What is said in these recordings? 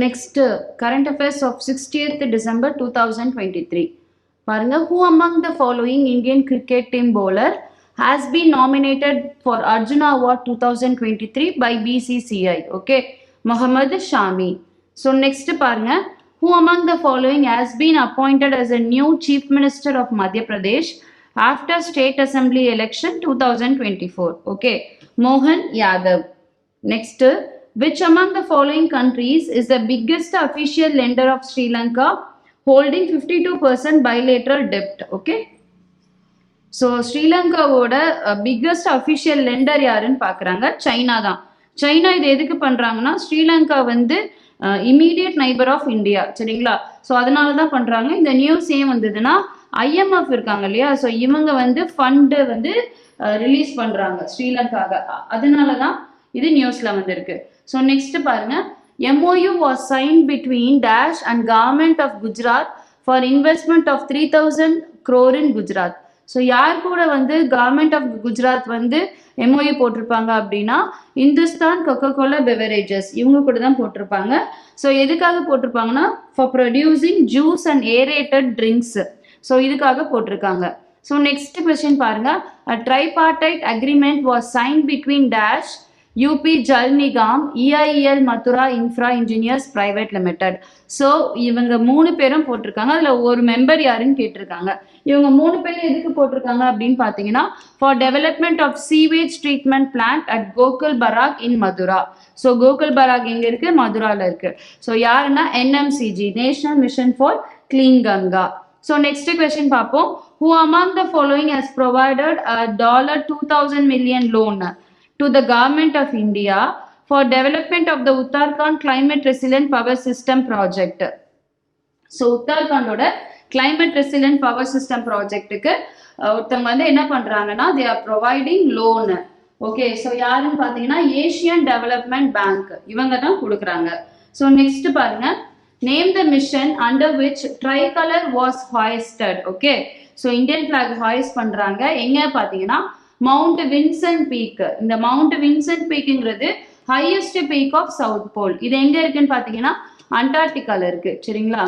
next current affairs of 60th December 2023. பாருங்க, who among the following Indian cricket team bowler has been nominated for Arjuna Award 2023 by BCCI? Okay, Mohammad Shami. So next பாருங்க, who among the following has been appointed as a new Chief Minister of Madhya Pradesh after State Assembly election 2024? Okay, Mohan Yadav. Next, which among the following countries is the biggest official lender of Sri Lanka, holding 52% bilateral debt? Okay, so Sri Lanka ஓட biggest official lender யாருன்னு பார்க்குறாங்க, China தான். China இது எதுக்கு பண்ணுறாங்கன்னா, ஸ்ரீலங்கா வந்து immediate neighbour of India, சரிங்களா? So அதனால தான் பண்ணுறாங்க. இந்த நியூஸ் ஏன் வந்ததுன்னா, ஐஎம்எஃப் இருக்காங்க இல்லையா, ஸோ இவங்க வந்து ஃபண்டு வந்து ரிலீஸ் பண்ணுறாங்க ஸ்ரீலங்காக, அதனால தான் இது நியூஸில் வந்திருக்கு. ஸோ நெக்ஸ்ட் பாருங்க, MOU was signed between Dash and Government of Gujarat for investment of 3000 crore in Gujarat. So யார் கூட வந்து கவர்மெண்ட் ஆஃப் குஜராத் வந்து MOU போட்டிருப்பாங்க அப்படின்னா, இந்துஸ்தான் கொக்கோகோலா பெவரேஜஸ் இவங்க கூட தான் போட்டிருப்பாங்க. ஸோ எதுக்காக போட்டிருப்பாங்கன்னா, for producing juice and aerated drinks. So இதுக்காக போட்டிருக்காங்க. ஸோ நெக்ஸ்ட் கொஸ்டின் பாருங்க, a tripartite agreement was signed between Dash, UP Jal Nigam, EIEL Mathura Infra Engineers Private Limited. So இவங்க 3 பேரும் போட்டிருக்காங்க. அதில் ஒரு மெம்பர் யாருன்னு கேட்டிருக்காங்க. இவங்க 3 பேரும் எதுக்கு போட்டிருக்காங்க அப்படின்னு பார்த்தீங்கன்னா, for development of sewage treatment plant at Gokul Barrage in Mathura. So Gokul Barrage எங்க இருக்கு? மதுரால இருக்கு. ஸோ யாருன்னா NMCG, National Mission for Clean Ganga. So next question பார்ப்போம், who among the following has provided a $2,000 million loan to the government of India for development of the Uttarakhand climate resilient power system project? So உத்தரகாண்டோட climate resilient power system ப்ராஜெக்ட்டுக்கு ஒருத்தவங்க வந்து என்ன பண்றாங்கன்னா, they are providing loan. Okay, so யாருன்னு பார்த்தீங்கன்னா Asian Development Bank, இவங்க தான் கொடுக்குறாங்க. ஸோ நெக்ஸ்ட் பாருங்க, name the mission under which tricolour was hoisted. Okay, so Indian flag hoist பண்றாங்க எங்க பார்த்தீங்கன்னா, மவுண்ட் வின்சென்ட் பீக். இந்த மவுண்ட் வின்சென்ட் பீக்குங்கிறது highest peak of South Pole. இது எங்க இருக்குன்னு பார்த்தீங்கன்னா, அண்டார்டிகால இருக்கு, சரிங்களா?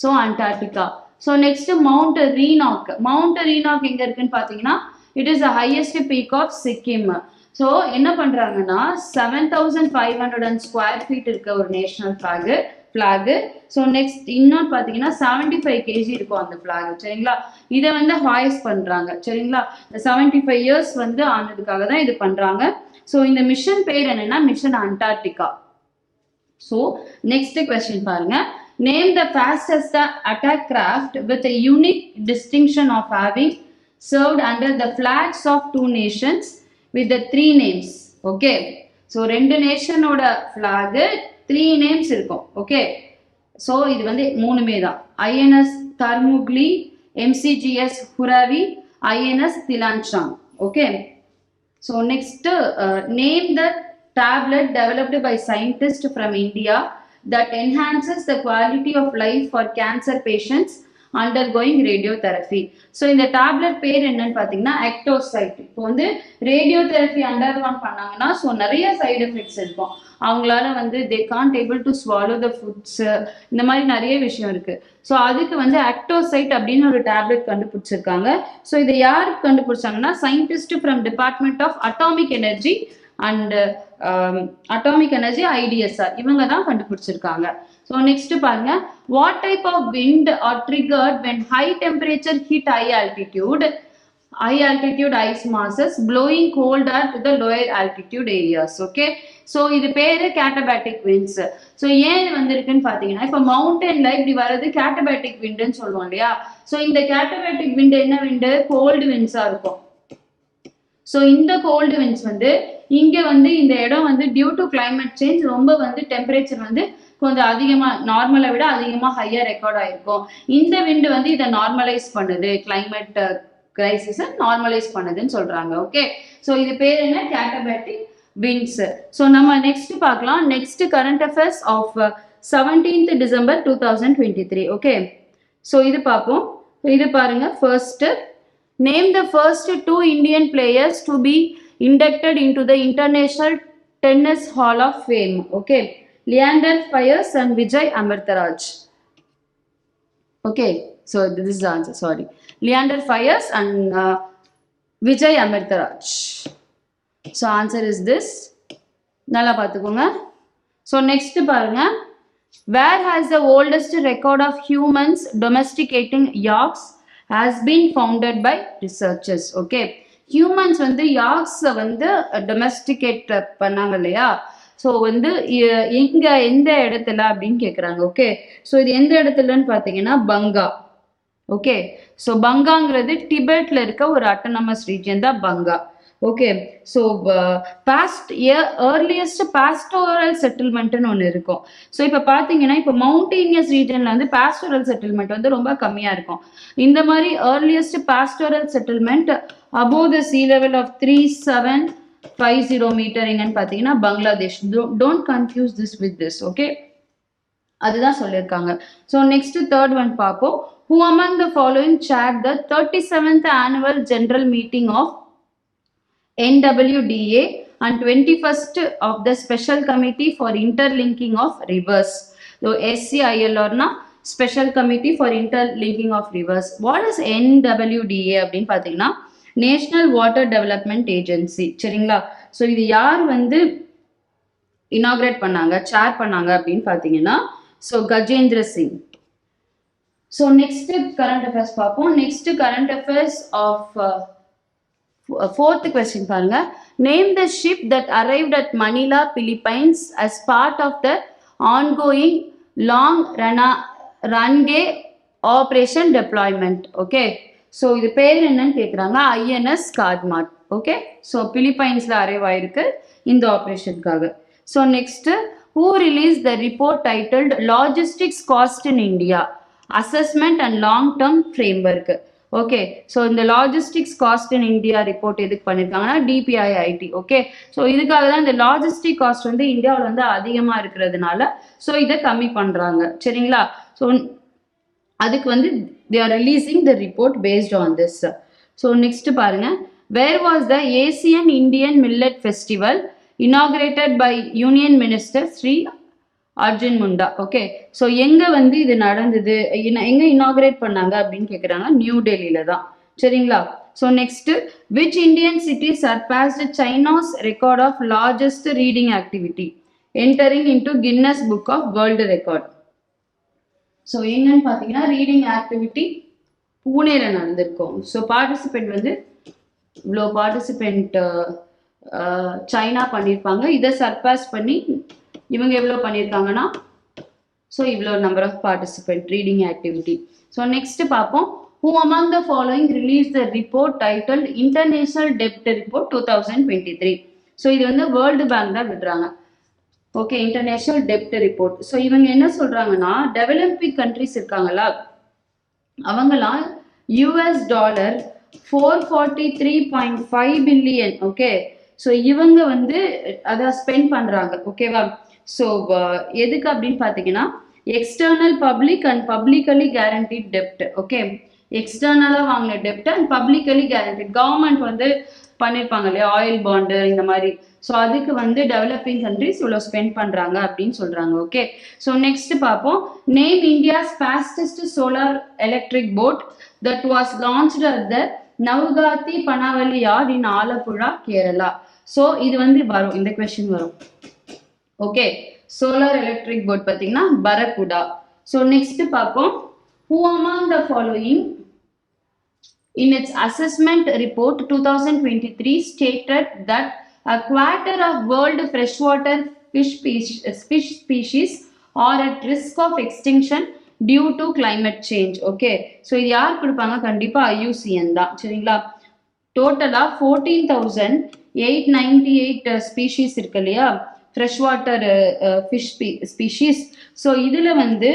So Antarctica. So next mount ரீனாக். மவுண்ட் ரீனாக் எங்க இருக்குன்னு பார்த்தீங்கன்னா, it is the highest peak of Sikkim. So என்ன பண்றாங்கன்னா, 7500 ஸ்கொயர் ஃபீட் இருக்க ஒரு நேஷனல் ஃபிளாக். ஸோ நெக்ஸ்ட் இன்னொன்று பார்த்தீங்கன்னா 75 kg இருக்கும் அந்த ஃபிளாக், சரிங்களா? இதை வந்து ஹாய்ஸ் பண்றாங்க, சரிங்களா? 75 years வந்து ஆனதுக்காக தான் இது பண்றாங்க. ஸோ இந்த மிஷன் பேர் என்னன்னா, mission Antarctica. So next question பாருங்க, name the fastest attack craft with a unique distinction of having served under the flags of 2 nations with the 3 names. Okay, so 2 நேஷனோட ஃபிளாக் 3 நேம்ஸ் இருக்கும். Okay, so இது வந்து 3மே தான், INS Tarmugli, MCGS Huravee, INS Tillanchang. Okay, so next name the tablet developed by scientists from India that enhances the quality of life for cancer patients undergoing radiotherapy. So இந்த tablet பேர் என்னன்னு பார்த்தீங்கன்னா எக்டோசைட். இப்போ வந்து ரேடியோதெரப்பி அண்டர்கான் பண்ணாங்கன்னா, ஸோ நிறைய side effects இருக்கும். அவங்களால வந்து they can't able to swallow the foods, இந்த மாதிரி நிறைய விஷயம் இருக்கு. ஸோ அதுக்கு வந்து ஆக்டோசைட் அப்படின்னு ஒரு டேப்லெட் கண்டுபிடிச்சிருக்காங்க. ஸோ இதை யார் கண்டுபிடிச்சாங்கன்னா, scientist from department of atomic energy and atomic energy IDSR, இவங்க தான் கண்டுபிடிச்சிருக்காங்க. ஸோ நெக்ஸ்ட் பாருங்க, what type of wind are triggered when high temperature hit high altitude ice masses blowing cold air to the lower altitude areas. Okay, so இது பேரு கேட்டபேட்டிக் winds. So ஏன் இது வந்திருக்குன்னு பார்த்தீங்கன்னா, இப்போ மவுண்டன்ல இப்படி வர்றது கேட்டபேட்டிக் விண்டுன்னு சொல்லுவோம் இல்லையா? ஸோ இந்த கேட்டபேட்டிக் விண்டு என்ன விண்டு? கோல்டு விண்ட்ஸா இருக்கும். ஸோ இந்த கோல்டு விண்ட்ஸ் வந்து இங்க வந்து இந்த இடம் வந்து டியூ டு கிளைமேட் சேஞ்ச் ரொம்ப வந்து டெம்பரேச்சர் வந்து கொஞ்சம் அதிகமா, நார்மலை விட அதிகமா ஹையா ரெக்கார்ட் ஆயிருக்கும். இந்த விண்டு வந்து இதை நார்மலைஸ் பண்ணுது, கிளைமேட் கிரைசிஸ் நார்மலைஸ் பண்ணுதுன்னு சொல்றாங்க. ஓகே, ஸோ இது பேர் என்ன? Katabatic winds. ஸோ நம்ம நெக்ஸ்ட் பார்க்கலாம், next current affairs of 17th December 2023. Okay, so இது பார்ப்போம். இது பாருங்க, first name the first 2 Indian players to be inducted into the International Tennis Hall of Fame. Okay, Leander Paes and Vijay Amritaraj. Okay, so this is the answer. Sorry, Leander Paes and Vijay Amritaraj. So answer is this. நல்லா பார்த்துக்கோங்க. So next பாருங்க, where has the oldest record of humans domesticating yaks has been founded by researchers. Okay, humans வந்து யாக்ஸ் வந்து domesticate பண்ணாங்க இல்லையா, so வந்து எங்க எந்த இடத்துல அப்படின்னு கேட்குறாங்க. ஓகே, ஸோ இது எந்த இடத்துலன்னு பார்த்தீங்கன்னா பங்கா. ஓகே, ஸோ பங்காங்கிறது டிபெட்ல இருக்க ஒரு அட்டானமஸ் ரீஜன் தான் பங்கா. ஓகே, ஸோ ஏர்லியஸ்ட் பாஸ்டோரல் செட்டில்மெண்ட்னு ஒன்று இருக்கும். ஸோ இப்போ பார்த்தீங்கன்னா இப்போ மவுண்டேனியஸ் ரீஜனில் வந்து பாஸ்டோரல் செட்டில்மெண்ட் வந்து ரொம்ப கம்மியாக இருக்கும். இந்த மாதிரி earliest pastoral settlement above the sea level of 3750 metre எங்கன்னு பார்த்தீங்கன்னா Bangladesh. Don't confuse this with this. Okay, அதுதான் சொல்லியிருக்காங்க. ஸோ நெக்ஸ்ட் தேர்ட் ஒன் பார்ப்போம். Who among the following chaired the 37th annual general meeting of NWDA and 21st of the Special Committee for Interlinking of Rivers? So SCIL na Special Committee for Interlinking of Rivers. What is NWDA அப்படின்னு பார்த்தீங்கன்னா national water development agency. சரிங்களா? So இது யார் வந்து inaugurate பண்ணாங்க, chair பண்ணாங்க அப்படின்னு பார்த்தீங்கன்னா so Gajendra Singh. So next current affairs பார்ப்போம். Next current affairs of fourth question பாருங்க. Name the ship that arrived at Manila, Philippines as part of the ongoing long runway operation deployment. Okay, so இது பேர் என்னன்னு கேட்குறாங்க. INS Kadmatt. Okay, so பிலிப்பைன்ஸ்ல arrive ஆயிருக்கு இந்த ஆப்ரேஷனுக்காக. So next, who released the report titled Logistics Cost in India Assessment and Long-Term Framework? Okay, so இந்த logistics cost in India report எதுக்கு பண்ணியிருக்காங்கன்னா DPIIT. ஓகே, ஸோ இதுக்காக தான் இந்த லாஜிஸ்டிக் காஸ்ட் வந்து இந்தியாவில் வந்து அதிகமாக இருக்கிறதுனால ஸோ இதை கம்மி பண்ணுறாங்க. சரிங்களா? ஸோ அதுக்கு வந்து they are releasing the report based on this. So next பாருங்க, where was the Asian Indian Millet Festival inaugurated by Union Minister Sri Arjun Munda? Okay, so எங்கே வந்து இது நடந்தது, எங்கே இனாகிரேட் பண்ணாங்க அப்படின்னு கேட்குறாங்க. நியூ டெல்லியில தான். சரிங்களா? So next, which Indian city surpassed China's record of largest reading activity entering into Guinness book of world record? So என்னன்னு பார்த்தீங்கன்னா ரீடிங் ஆக்டிவிட்டி பூனேல நடந்திருக்கும். ஸோ பார்ட்டிசிபென்ட் வந்து இவ்வளோ பார்ட்டிசிபென்ட் சைனா பண்ணியிருப்பாங்க. இதை சர்பாஸ் பண்ணி இவங்க எவ்வளோ பண்ணியிருக்காங்கன்னா ஸோ இவ்வளோ number of participant reading activity. So next பார்ப்போம். Who among the following released the report titled International Debt Report 2023? So இது வந்து வேர்ல்டு பேங்க் தான் விடுறாங்க. ஓகே, இன்டர்நேஷனல் டெப்ட் ரிப்போர்ட். ஸோ இவங்க என்ன சொல்றாங்கன்னா டெவலப்பிங் கண்ட்ரிஸ் இருக்காங்களா அவங்களாம் $443.5 பில்லியன். ஓகே, ஸோ இவங்க வந்து அதை ஸ்பெண்ட் பண்றாங்க. ஓகேவா? ஸோ எதுக்கு அப்படின்னு பார்த்தீங்கன்னா external public and publicly guaranteed டெப்ட். ஓகே, எக்ஸ்டர்னலாக வாங்கின டெப்ட் அண்ட் பப்ளிக்கலி கேரண்டீட் கவர்மெண்ட் வந்து பண்ணியிருப்பாங்க இல்லையா, ஆயில் பாண்டு இந்த மாதிரி. ஸோ அதுக்கு வந்து டெவலப்பிங் கண்ட்ரிஸ் இவ்வளோ ஸ்பெண்ட் பண்ணுறாங்க அப்படின்னு சொல்கிறாங்க. ஓகே, ஸோ நெக்ஸ்ட் பார்ப்போம். Name India's fastest solar electric boat that was launched at the Navgathi Panavally yard in Alappuzha, Kerala. So இது வந்து வரும், இந்த கொஸ்டின் வரும். ஓகே, சோலார் எலக்ட்ரிக் போட் பார்த்தீங்கன்னா பரகுடா. ஸோ நெக்ஸ்ட் பார்ப்போம். Who among the following in its assessment report 2023 stated that a quarter of world freshwater fish species are at risk of extinction due to climate change? Okay, so இது யார் கொடுப்பாங்க? கண்டிப்பாக IUCN தான். சரிங்களா? டோட்டலாக 14,898 species இருக்கு இல்லையா, fresh water fish species. So இதில் வந்து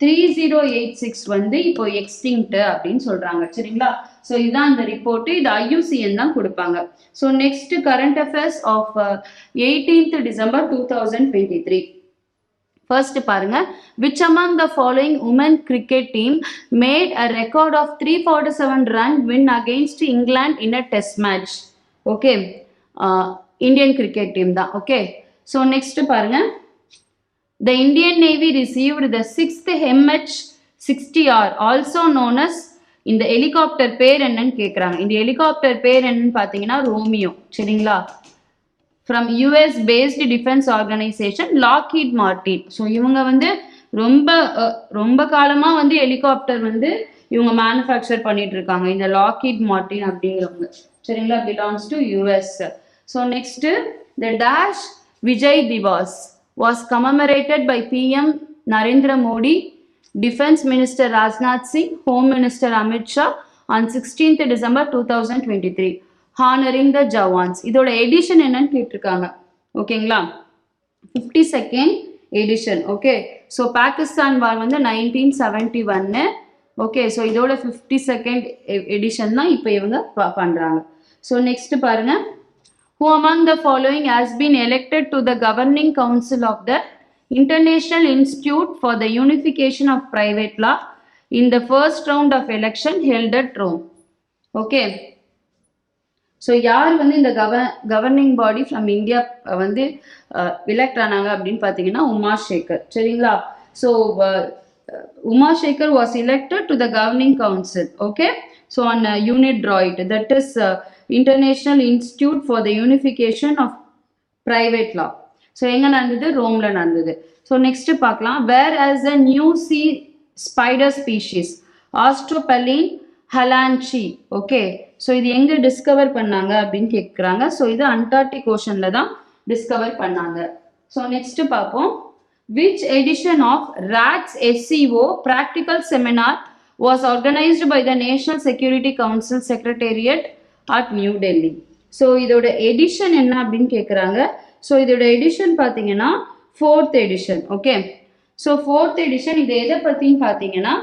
3086 வந்து இப்போ எக்ஸ்டிங்க்ட் அப்படின்னு சொல்றாங்க. சரிங்களா? ஸோ இதுதான் இந்த ரிப்போர்ட். இது IUCN தான் கொடுப்பாங்க. So next current affairs of 18th December 2023. First பாருங்க, which among the following women cricket team made a record of 347 run win against England in a test match? Okay, Indian cricket team தான். Okay, so next பாருங்க, The Indian Navy received the 6th MH-60R, also known as இந்த helicopter பேர் என்னன்னு கேட்குறாங்க. இந்த helicopter பேர் என்னன்னு பார்த்தீங்கன்னா ரோமியோ. சரிங்களா? From US based defence organisation Lockheed Martin. So இவங்க வந்து ரொம்ப ரொம்ப காலமாக வந்து ஹெலிகாப்டர் வந்து இவங்க மேனுஃபேக்சர் பண்ணிட்டு இருக்காங்க, இந்த லாக்ஹீட் மார்டின் அப்படிங்கிறவங்க. சரிங்களா? Belongs to US. So next, the dash Vijay Diwas was commemorated by PM Narendra Modi, Defense Minister Rajnath Singh, Home Minister Amit Shah on 16th December 2023, honoring the Jawans. இதோட edition என்னன்னு கேட்டிருக்காங்க. ஓகேங்களா? 52nd edition. Okay, so Pakistan war வந்து 1971. Okay, so இதோட 52nd edition தான் இப்போ இவங்க பண்ணுறாங்க. ஸோ நெக்ஸ்ட் பாருங்க, who among the following has been elected to the governing council of the International Institute for the Unification of Private Law in the first round of election held at Rome? Okay, so யார் வந்து இந்த governing body from India வந்து elect ஆனாங்க அப்படின்னு பார்த்தீங்கன்னா உமா சேகர். சரிங்களா? So Uma Sekhar was elected to the governing council. Okay, so on unit droid, that is International Institute for the Unification of Private Law. So எங்கே நடந்தது? ரோமில் நடந்தது. ஸோ நெக்ஸ்ட் பார்க்கலாம், where as a new sea spider species ஆஸ்ட்ரோபெலின் ஹலான்சி. Okay, so இது எங்கே discover பண்ணாங்க அப்படின்னு கேட்குறாங்க. ஸோ இது அண்டார்டிக் ஓஷனில் தான் டிஸ்கவர் பண்ணாங்க. ஸோ நெக்ஸ்ட் பார்ப்போம், which edition of RATS SCO practical seminar was organized by the National Security Council Secretariat at New Delhi? So இதோட எடிஷன் என்ன அப்படின்னு கேட்குறாங்க. ஸோ இதோட எடிஷன் பார்த்தீங்கன்னா 4th edition. Okay, so 4th edition இது எதை பற்றின்னு பார்த்தீங்கன்னா,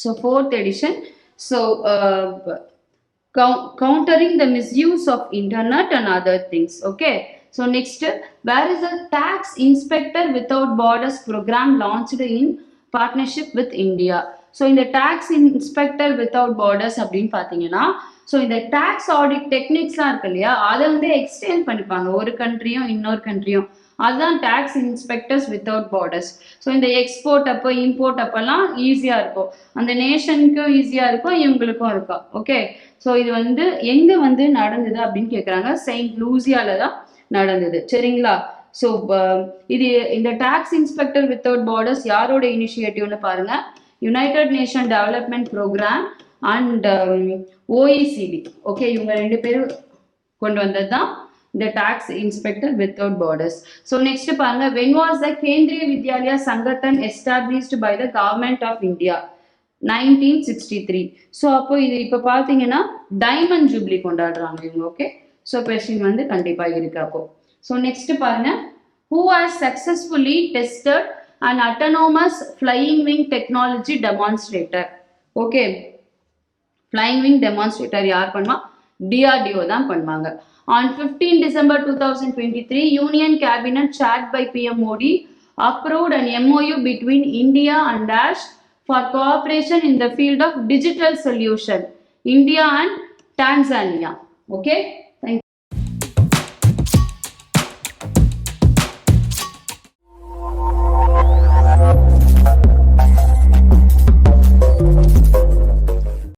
so 4th edition, so countering the misuse of internet and other things. Okay, so next, where is the Tax Inspector Without Borders program launched in partnership with India? So இந்த tax inspector without borders அப்படின்னு பார்த்தீங்கன்னா, so இந்த tax audit டெக்னிக்ஸ்லாம் இருக்கு இல்லையா, அதை வந்து extend பண்ணிப்பாங்க ஒரு கண்ட்ரியும் இன்னொரு கண்ட்ரியும். அதுதான் tax inspectors without borders. So இந்த எக்ஸ்போர்ட் அப்போ இம்போர்ட் அப்போல்லாம் ஈஸியாக இருக்கும், அந்த நேஷனுக்கும் ஈஸியாக இருக்கும், இவங்களுக்கும் இருக்கும். ஓகே, ஸோ இது வந்து எங்கே வந்து நடந்தது அப்படின்னு கேட்குறாங்க. செயின்ட் லூசியால தான் நடந்தது. சரிங்களா? ஸோ இது இந்த டேக்ஸ் இன்ஸ்பெக்டர் வித்தவுட் பார்டர்ஸ் யாரோட இனிஷியேட்டிவ்னு பாருங்க, united nation development programme and OECD. Okay, இவங்க ரெண்டு பேரும் கொண்டு வந்தது தான் இந்த tax inspector without borders. So next பாருங்க, when was the Kendriya Vidyalaya Sangathan established by the government of India? 1963. So அப்போ இது இப்போ பார்த்தீங்கன்னா டைமண்ட் ஜூப்ளி கொண்டாடுறாங்க இவங்க. ஓகே, ஸோ கொஸ்டின் வந்து கண்டிப்பாக இருக்கு அப்போ. ஸோ நெக்ஸ்ட் பாருங்க, who has successfully tested an autonomous flying wing technology demonstrator? Okay, flying wing demonstrator யார் பண்ணுவா? DRDO தான் பண்ணுவாங்க. On 15 December 2023, Union Cabinet chaired by PM Modi approved an MOU between India and Dash for cooperation in the field of digital solution, India and Tanzania. Okay.